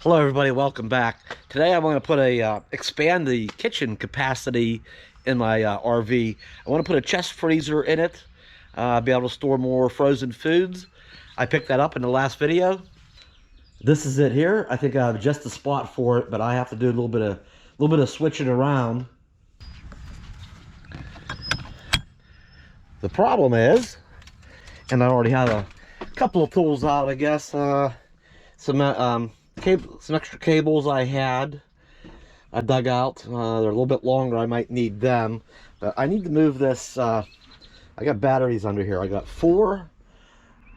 Hello everybody, welcome back. Today I'm going to put expand the kitchen capacity in my RV. I want to put a chest freezer in it, be able to store more frozen foods. I picked that up in the last video. This is it here. I think I have just the spot for it, but I have to do a little bit of switching around. The problem is, and I already have a couple of tools out, I guess, some extra cables I dug out. They're a little bit longer. I might need them, but I need to move this. I got batteries under here. I got four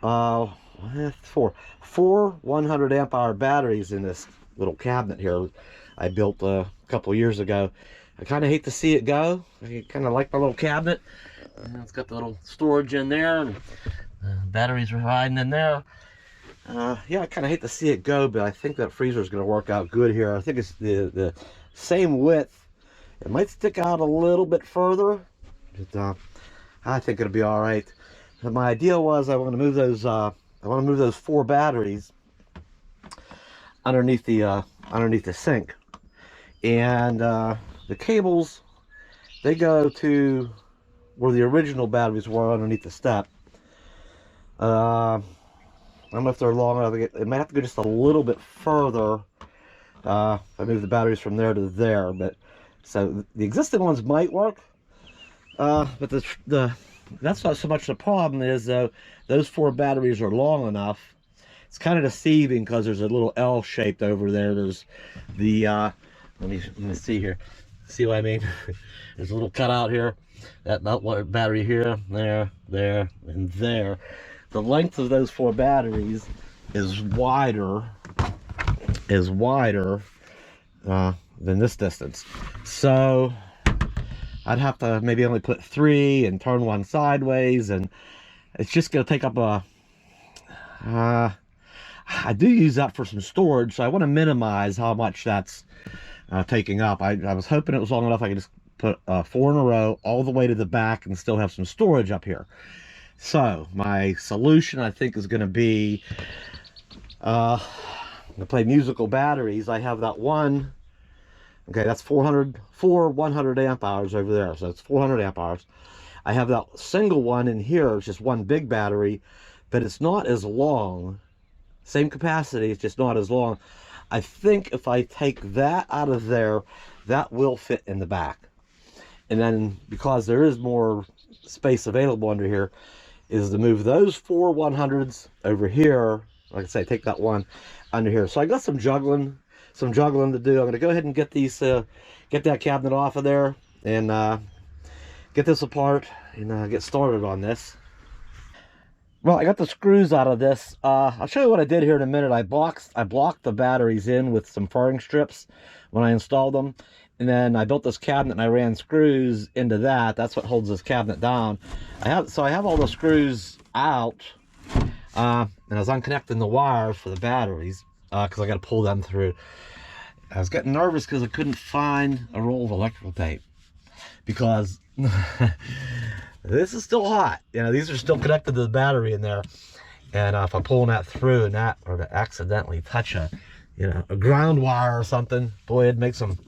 100 amp hour batteries in this little cabinet here I built a couple of years ago. I kind of hate to see it go. I kind of like my little cabinet. And it's got the little storage in there, and batteries are hiding in there. Yeah, I kind of hate to see it go, but I think that freezer is going to work out good here. I think it's the same width. It might stick out a little bit further, but I think it'll be all right. So my idea was I want to move those four batteries underneath the sink, and the cables, they go to where the original batteries were underneath the step. I don't know if they're long enough. It might have to go just a little bit further. If I move the batteries from there to there, but so the existing ones might work. But that's not so much the problem. Is those four batteries are long enough. It's kind of deceiving because there's a little L shaped over there. There's the let me see here. See what I mean? There's a little cutout here. That battery here, there, and there. The length of those four batteries is wider than this distance. So I'd have to maybe only put three and turn one sideways, and it's just going to take up I do use that for some storage, so I want to minimize how much that's taking up. I was hoping it was long enough I could just put four in a row all the way to the back and still have some storage up here. So my solution, I think, is going to be to play musical batteries. I have that one. Okay, that's four 100 amp hours over there, so it's 400 amp hours. I have that single one in here. It's just one big battery, but it's not as long. Same capacity, it's just not as long. I think if I take that out of there, that will fit in the back. And then, because there is more space available under here, is to move those four 100s over here. Like I say, take that one under here. So I got some juggling to do. I'm going to go ahead and get that cabinet off of there and get this apart and get started on this. Well, I got the screws out of this. I'll show you what I did here in a minute. I blocked the batteries in with some furring strips when I installed them. And then I built this cabinet and I ran screws into that. That's what holds this cabinet down. I have all the screws out. And I was unconnecting the wires for the batteries because I got to pull them through. I was getting nervous because I couldn't find a roll of electrical tape because this is still hot. You know, these are still connected to the battery in there. And if I'm pulling that through and that or to accidentally touch a ground wire or something, boy, that'd make some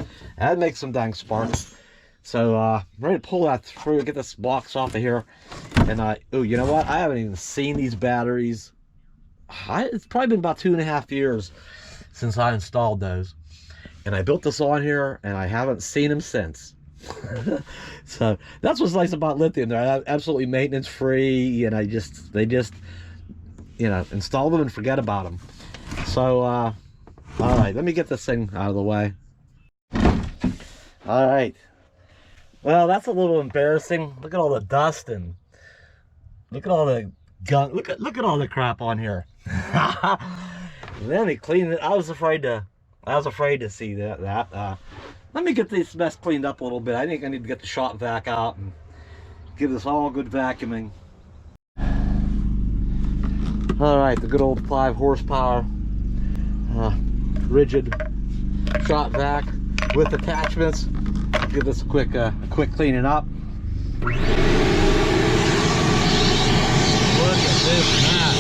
dang sparks. So I'm ready to pull that through, get this box off of here. And oh, you know what? I haven't even seen these batteries. It's probably been about 2.5 years since I installed those. And I built this on here, and I haven't seen them since. So that's what's nice about lithium. They're absolutely maintenance free, and they just install them and forget about them. So all right, let me get this thing out of the way. All right, well, that's a little embarrassing. Look at all the dust and look at all the gunk. Look at all the crap on here. Let me clean it. I was afraid to see that. Let me get this mess cleaned up a little bit. I think I need to get the shop vac out and give this all good vacuuming. All right, the good old 5 horsepower rigid shop vac with attachments. Give this a quick cleaning up. Look at this mess.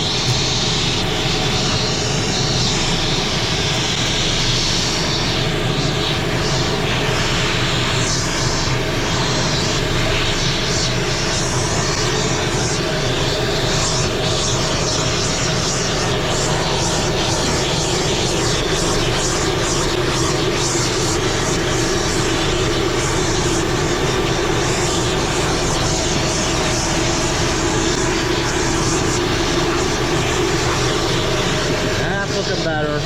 looking better.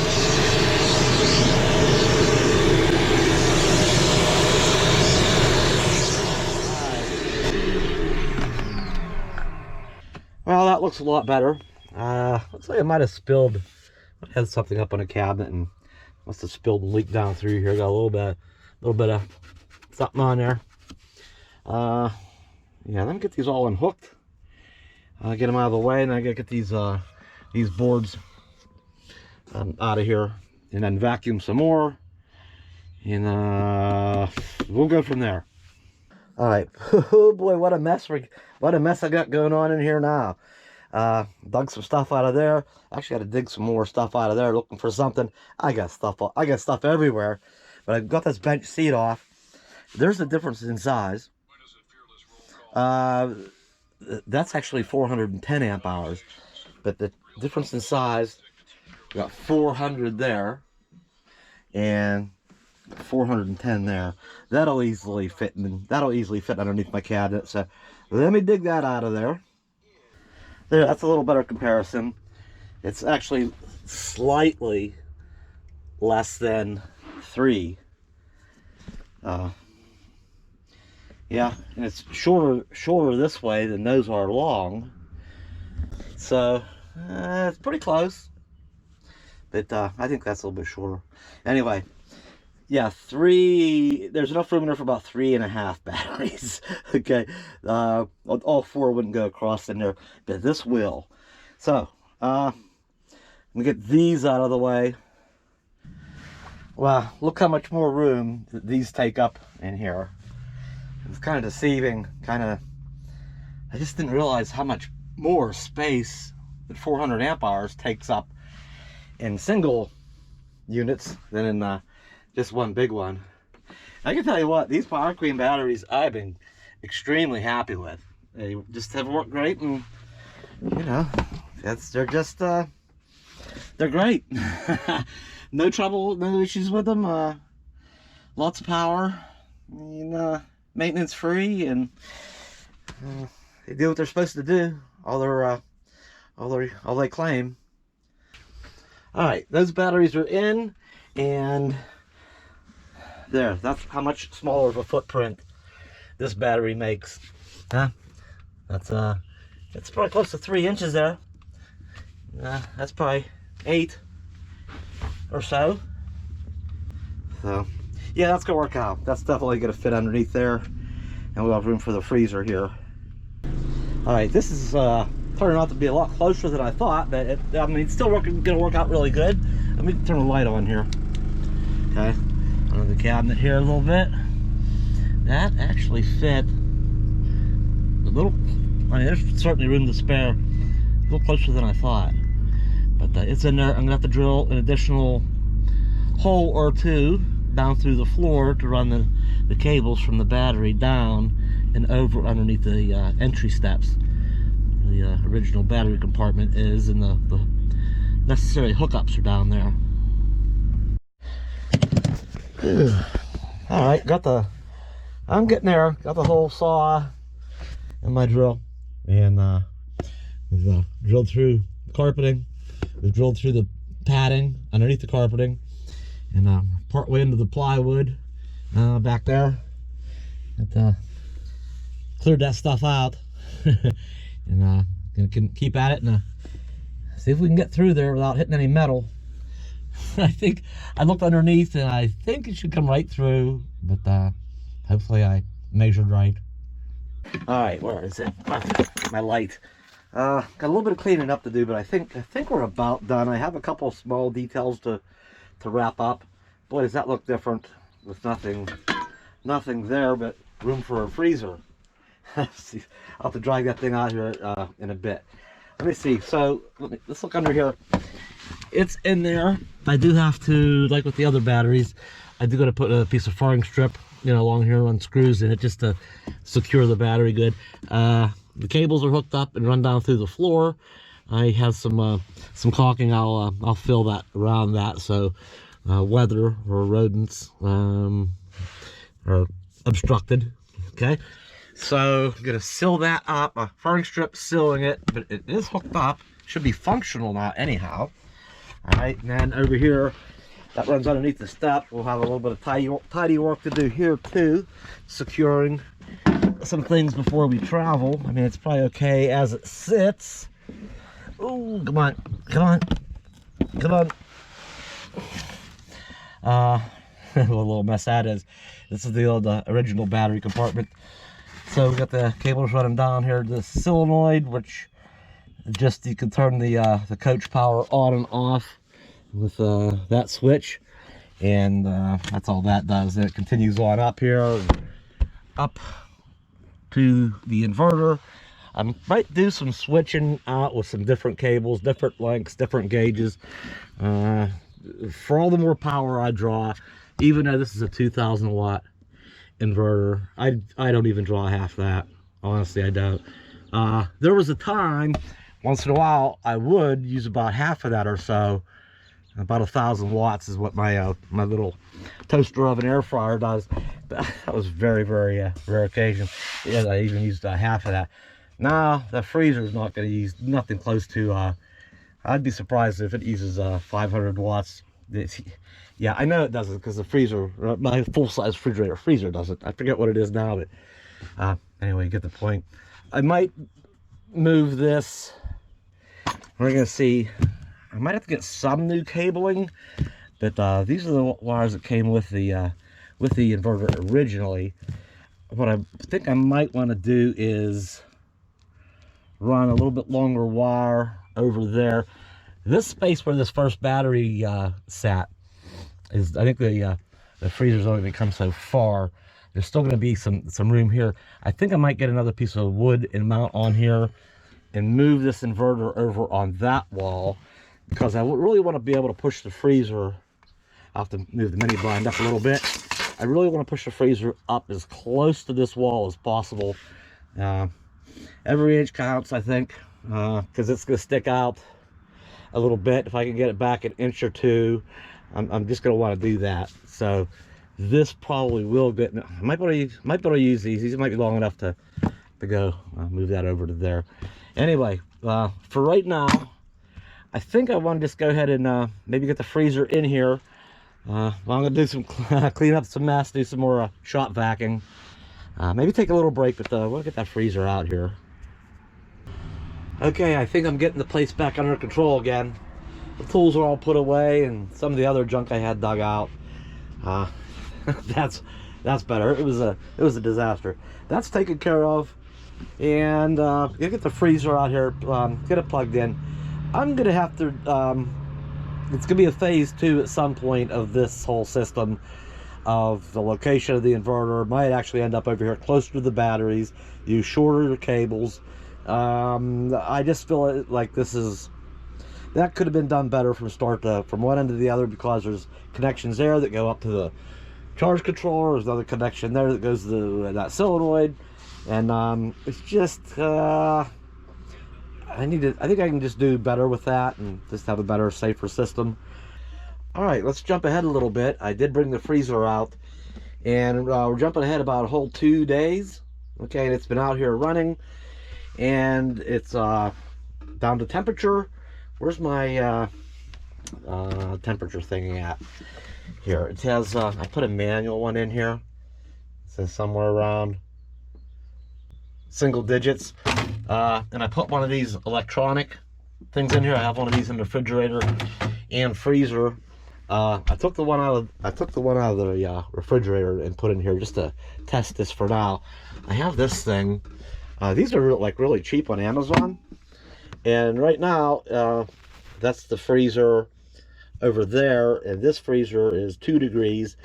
Well, that looks a lot better. Looks like I might have spilled. I had something up on a cabinet and must have spilled and leaked down through here. Got a little bit of something on there. Yeah, let me get these all unhooked. Get them out of the way, and I gotta get these boards out of here, and then vacuum some more, and we'll go from there. All right. Oh boy, what a mess I got going on in here now. Dug some stuff out of there. Actually, got to dig some more stuff out of there, looking for something. I got stuff everywhere, but I got this bench seat off. There's a difference in size. That's actually 410 amp hours, but the difference in size, we got 400 there and 410 there. That'll easily fit underneath my cabinet. So let me dig that out of there. There, that's a little better comparison. It's actually slightly less than 3. Yeah, and it's shorter this way than those are long. So it's pretty close. But I think that's a little bit shorter. Anyway, yeah, 3. There's enough room in there for about 3.5 batteries. Okay, all 4 wouldn't go across in there, but this will. So let me get these out of the way. Wow, look how much more room these take up in here. It's kind of deceiving. I just didn't realize how much more space that 400 amp hours takes up in single units than in just one big one. I can tell you what, these Power Queen batteries I've been extremely happy with. They just have worked great, and you know, they're great. No trouble, no issues with them. Lots of power, and maintenance free, and they do what they're supposed to do. All they claim. All right, those batteries are in, and there. That's how much smaller of a footprint this battery makes. Huh? It's probably close to 3 inches there. That's probably 8 or so. So yeah, that's gonna work out. That's definitely gonna fit underneath there, and we'll have room for the freezer here. All right, this is turning out to be a lot closer than I thought, but it's still gonna work out really good. Let me turn the light on here. Okay, under the cabinet here a little bit. That actually fit a little. I mean, there's certainly room to spare. A little closer than I thought, but it's in there. I'm gonna have to drill an additional hole or 2 down through the floor to run the cables from the battery down and over underneath the entry steps. The original battery compartment is, and the necessary hookups are down there. All right, I'm getting there. Got the whole saw and my drill, and we've drilled through the carpeting. We've drilled through the padding underneath the carpeting, and part way into the plywood back there. Cleared that stuff out, and gonna keep at it and see if we can get through there without hitting any metal. I think I looked underneath, and I think it should come right through, but hopefully I measured right. All right, where is it? My light. Got a little bit of cleaning up to do, but I think we're about done. I have a couple of small details to wrap up. Boy, does that look different with nothing there but room for a freezer. See, I'll have to drag that thing out here in a bit. Let me see. So let's look under here. It's in there. I do have to, like with the other batteries, I do got to put a piece of firing strip, along here, run screws in it just to secure the battery good. The cables are hooked up and run down through the floor. I have some caulking. I'll fill that around that, so weather or rodents are obstructed. Okay, so I'm gonna seal that up. A firing strip sealing it, but it is hooked up. Should be functional now anyhow. All right, and then over here, that runs underneath the step. We'll have a little bit of tidy work to do here too, securing some things before we travel. I mean, it's probably okay as it sits. Oh, come on, come on, come on. What a little mess that is. This is the old original battery compartment. So we got the cables running down here to the solenoid, which just you can turn the coach power on and off with that switch, and that's all that does. And it continues on up here, up to the inverter. I might do some switching out with some different cables, different lengths, different gauges, for all the more power I draw. Even though this is a 2,000 watt inverter, I don't even draw half that. Honestly, I don't. There was a time, once in a while, I would use about half of that or so. About 1,000 watts is what my my little toaster oven air fryer does. But that was very, very rare occasion. Yeah, I even used half of that. Now the freezer is not going to use nothing close to. I'd be surprised if it uses 500 watts. Yeah, I know it doesn't, because the freezer, my full-size refrigerator freezer doesn't. I forget what it is now, but anyway, you get the point. I might move this. We're gonna see. I might have to get some new cabling, but these are the wires that came with the inverter originally. What I think I might want to do is run a little bit longer wire over there. This space where this first battery sat is, I think the freezer's only become so far. There's still going to be some room here. I think I might get another piece of wood and mount on here and move this inverter over on that wall, because I really want to be able to push the freezer. I'll have to move the mini blind up a little bit. I really want to push the freezer up as close to this wall as possible. Every inch counts, I think, because it's going to stick out a little bit. If I can get it back an inch or two, I'm just going to want to do that. So this probably will get. I might be able to use these. These might be long enough to go. I'll move that over to there. Anyway, for right now, I think I want to just go ahead and maybe get the freezer in here. Well, I'm going to do some clean up some mess, do some more shop vacuuming. Maybe take a little break, but we'll get that freezer out here. Okay, I think I'm getting the place back under control again. The tools are all put away, and some of the other junk I had dug out. That's better. It was a disaster. That's taken care of, and get the freezer out here, get it plugged in. I'm gonna have to. It's gonna be a phase 2 at some point of this whole system, of the location of the inverter. Might actually end up over here closer to the batteries. Use shorter cables. I just feel like that could have been done better from one end to the other, because there's connections there that go up to the charge controller. There's another connection there that goes to that solenoid, and it's just I think I can just do better with that and just have a better, safer system. All right, let's jump ahead a little bit. I did bring the freezer out, and we're jumping ahead about a whole 2 days. Okay, and it's been out here running, and it's down to temperature. Where's my temperature thingy at? Here, it has, I put a manual one in here. It says somewhere around single digits. And I put one of these electronic things in here. I have one of these in the refrigerator and freezer. I took the one out of the refrigerator and put in here just to test this for now. I have this thing. These are really cheap on Amazon. And right now, that's the freezer over there, and this freezer is 2 degrees.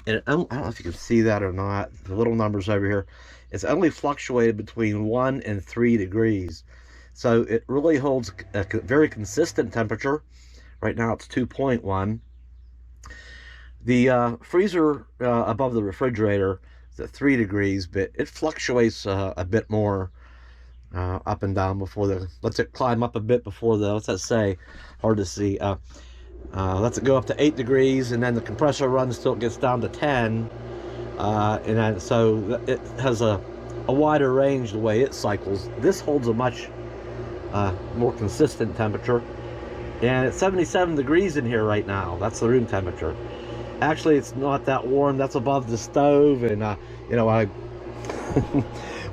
And I don't know if you can see that or not. The little numbers over here. It's only fluctuated between 1 and 3 degrees. So it really holds a very consistent temperature. Right now it's 2.1. The freezer above the refrigerator is at 3 degrees, but it fluctuates a bit more up and down lets it climb up a bit before what's that say? Hard to see. Lets it go up to 8 degrees, and then the compressor runs till it gets down to 10. And then, so it has a wider range the way it cycles. This holds a much more consistent temperature. And it's 77 degrees in here right now. That's the room temperature. Actually, it's not that warm. That's above the stove, and you know, I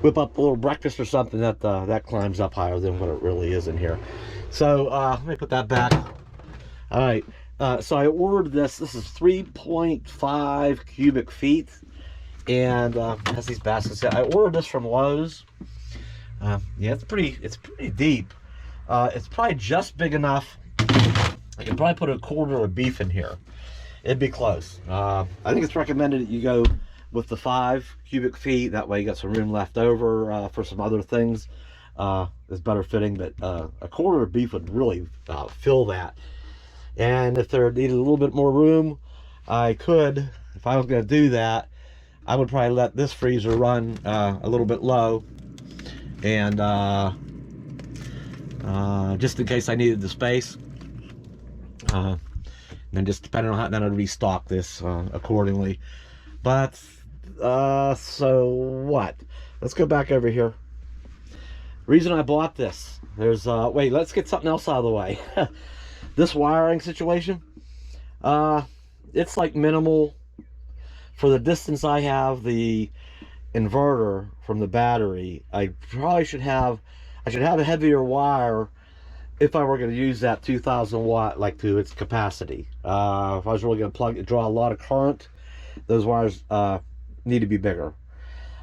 whip up a little breakfast or something, that climbs up higher than what it really is in here. So let me put that back. All right. So I ordered this. This is 3.5 cubic feet, and has these baskets. I ordered this from Lowe's. Yeah, it's pretty deep. It's probably just big enough. I can probably put a quarter of beef in here. It'd be close. I think it's recommended that you go with the 5 cubic feet. That way you got some room left over for some other things. It's better fitting, but a quarter of beef would really fill that. And if there needed a little bit more room, I could, if I was going to do that, I would probably let this freezer run a little bit low, and just in case I needed the space. And then just depending on how, then I'd restock this accordingly. But so what? Let's go back over here. Reason I bought this. There's wait, let's get something else out of the way. This wiring situation, it's like minimal for the distance I have. The inverter from the battery, I probably should have a heavier wire if I were going to use that 2,000 watt like to its capacity. If I was really going to draw a lot of current, those wires need to be bigger.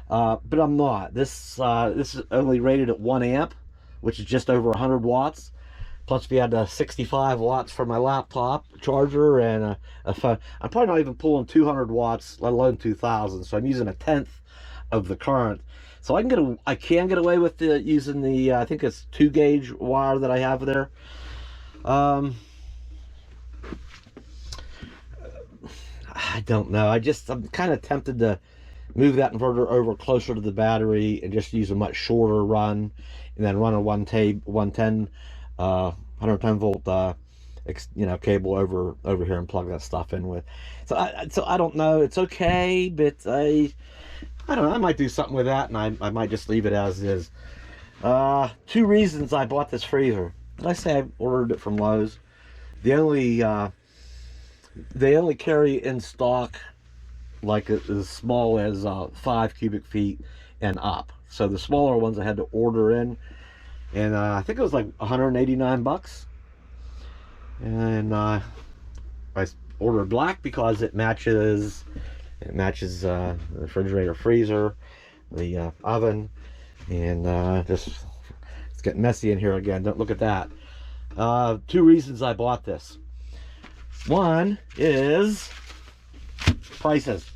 But I'm not. This is only rated at 1 amp, which is just over 100 watts. Plus, we had 65 watts for my laptop charger and a phone. I'm probably not even pulling 200 watts, let alone 2,000. So I'm using 1/10 of the current. So I can get away with using the I think it's 2 gauge wire that I have there. I don't know. I'm kind of tempted to move that inverter over closer to the battery and just use a much shorter run, and then run a 110 volt cable over here and plug that stuff in with. So I don't know. It's okay, but I don't know. I might do something with that, and I might just leave it as is. 2 reasons I bought this freezer. Did I say I ordered it from Lowe's? They only carry in stock like as small as 5 cubic feet and up. So the smaller ones I had to order in, and I think it was like 189 bucks. And I ordered black because it matches the refrigerator, freezer, the oven, and it's getting messy in here again. Don't look at that. 2 reasons I bought this. One is prices.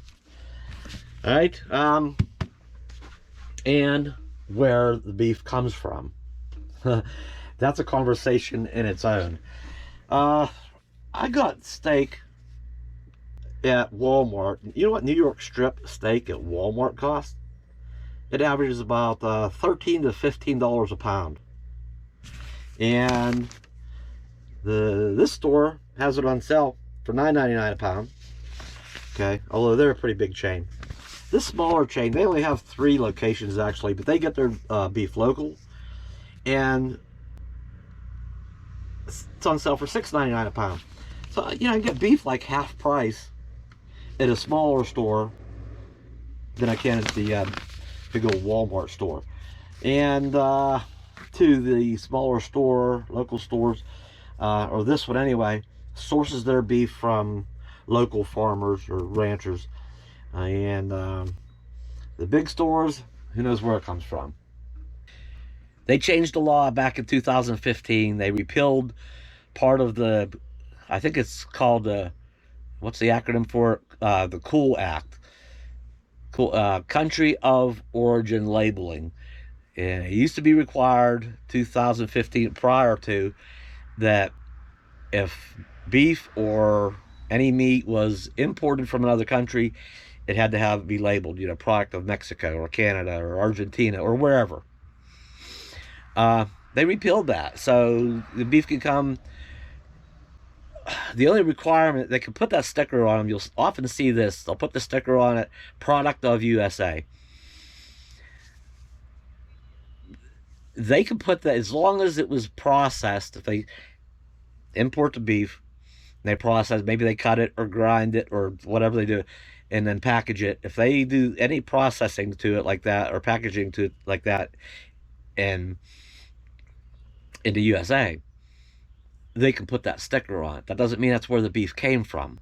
All right, and where the beef comes from. That's a conversation in its own. I got steak at Walmart. You know what New York strip steak at Walmart costs? It averages about $13 to $15 a pound. And this store has it on sale for $9.99 a pound. Okay, although they're a pretty big chain. This smaller chain, they only have 3 locations actually, but they get their beef local, and it's on sale for $6.99 a pound. So I can get beef like half price at a smaller store than I can at the big old Walmart store. And to the smaller store, local stores, or this one anyway, sources their beef from local farmers or ranchers. And the big stores, who knows where it comes from. They changed the law back in 2015. They repealed part of the, I think it's called, what's the acronym for it? The COOL Act. Country of Origin Labeling. And it used to be required 2015 prior to that if beef or any meat was imported from another country, it had to be labeled, product of Mexico or Canada or Argentina or wherever. They repealed that, so the beef can come. The only requirement, they can put that sticker on them. You'll often see this. They'll put the sticker on it, product of USA. They can put that as long as it was processed. If import the beef, they process, maybe they cut it or grind it or whatever they do, and then package it. If they do any processing to it like that or packaging to it like that and in the USA, they can put that sticker on it. That doesn't mean that's where the beef came from.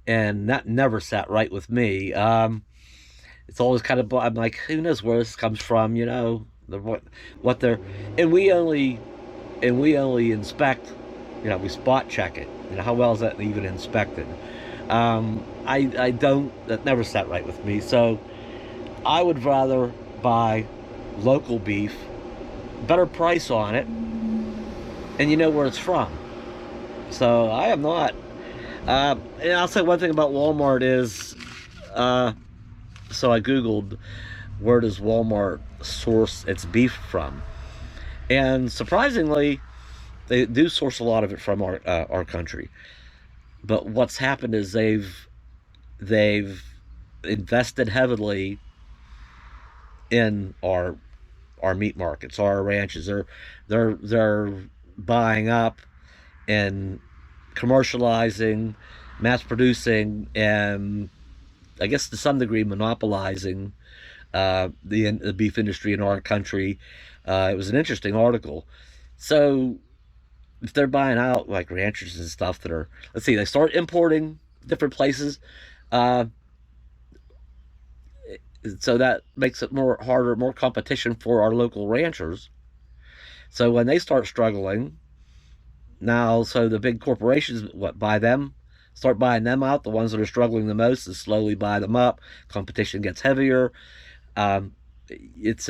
And that never sat right with me. It's always kind of, I'm like, who knows where this comes from, you know, what they're, and we only inspect, you know, we spot check it. You know, how well is that even inspected? I don't, that never sat right with me. So I would rather buy local beef, better price on it, and you know where it's from. So I am not, and I'll say one thing about Walmart is, so I Googled, where does Walmart source its beef from? And surprisingly, they do source a lot of it from our country. But what's happened is they've invested heavily in our meat markets, our ranches. They're buying up and commercializing, mass producing, and I guess to some degree monopolizing the beef industry in our country. It was an interesting article. So if they're buying out like ranchers and stuff that are, let's see, they start importing different places, so that makes it more harder, more competition for our local ranchers. So when they start struggling now, so the big corporations buy them, start buying them out. The ones that are struggling the most is slowly buy them up. Competition gets heavier. It's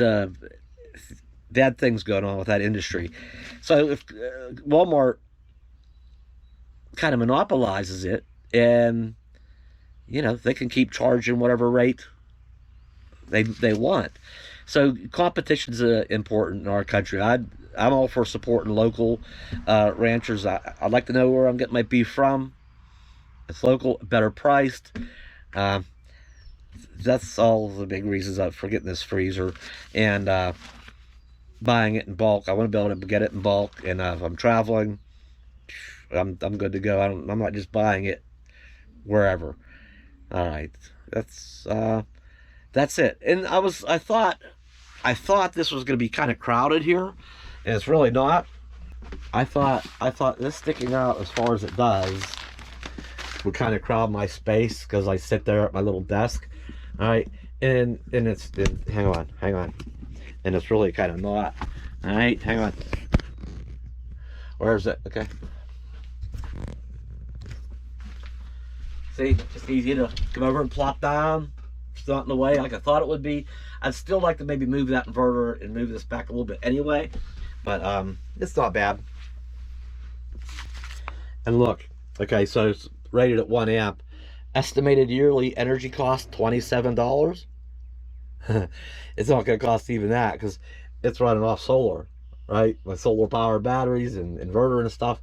bad things going on with that industry. So if Walmart kind of monopolizes it, and you know, they can keep charging whatever rate they want. So competition's important in our country. I'm all for supporting local ranchers. I'd like to know where I'm getting my beef from. It's local, better priced. That's all the big reasons for getting this freezer and buying it in bulk. I want to be able to get it in bulk, and if I'm traveling, I'm good to go. I'm not just buying it wherever. All right, that's it. And I thought this was going to be kind of crowded here, and it's really not. I thought this sticking out as far as it does would kind of crowd my space because I sit there at my little desk. All right, and hang on, and it's really kind of not. All right, hang on. Where is it? Okay. See, just easy to come over and plop down. It's not in the way like I thought it would be. I'd still like to maybe move that inverter and move this back a little bit anyway, but it's not bad. And look, okay, so it's rated at 1 amp. Estimated yearly energy cost $27. It's not going to cost even that because it's running off solar, right? With solar power batteries and inverter and stuff.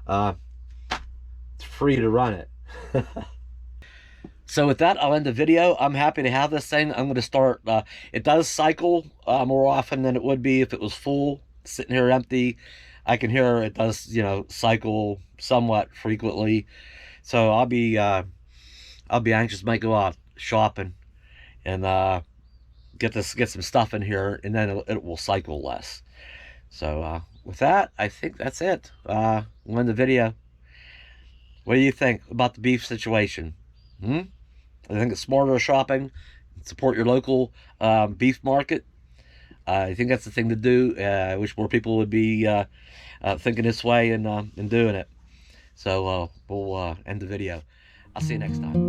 It's free to run it. So with that, I'll end the video. I'm happy to have this thing. I'm going to start, it does cycle more often than it would be if it was full, sitting here empty. I can hear it does, you know, cycle somewhat frequently. So I'll be anxious, might go out shopping and get some stuff in here, and then it will cycle less. So with that, I think that's it. We'll end the video. What do you think about the beef situation? I think it's smarter shopping. Support your local beef market. I think that's the thing to do. I wish more people would be thinking this way and doing it. So we'll end the video. I'll see you next time.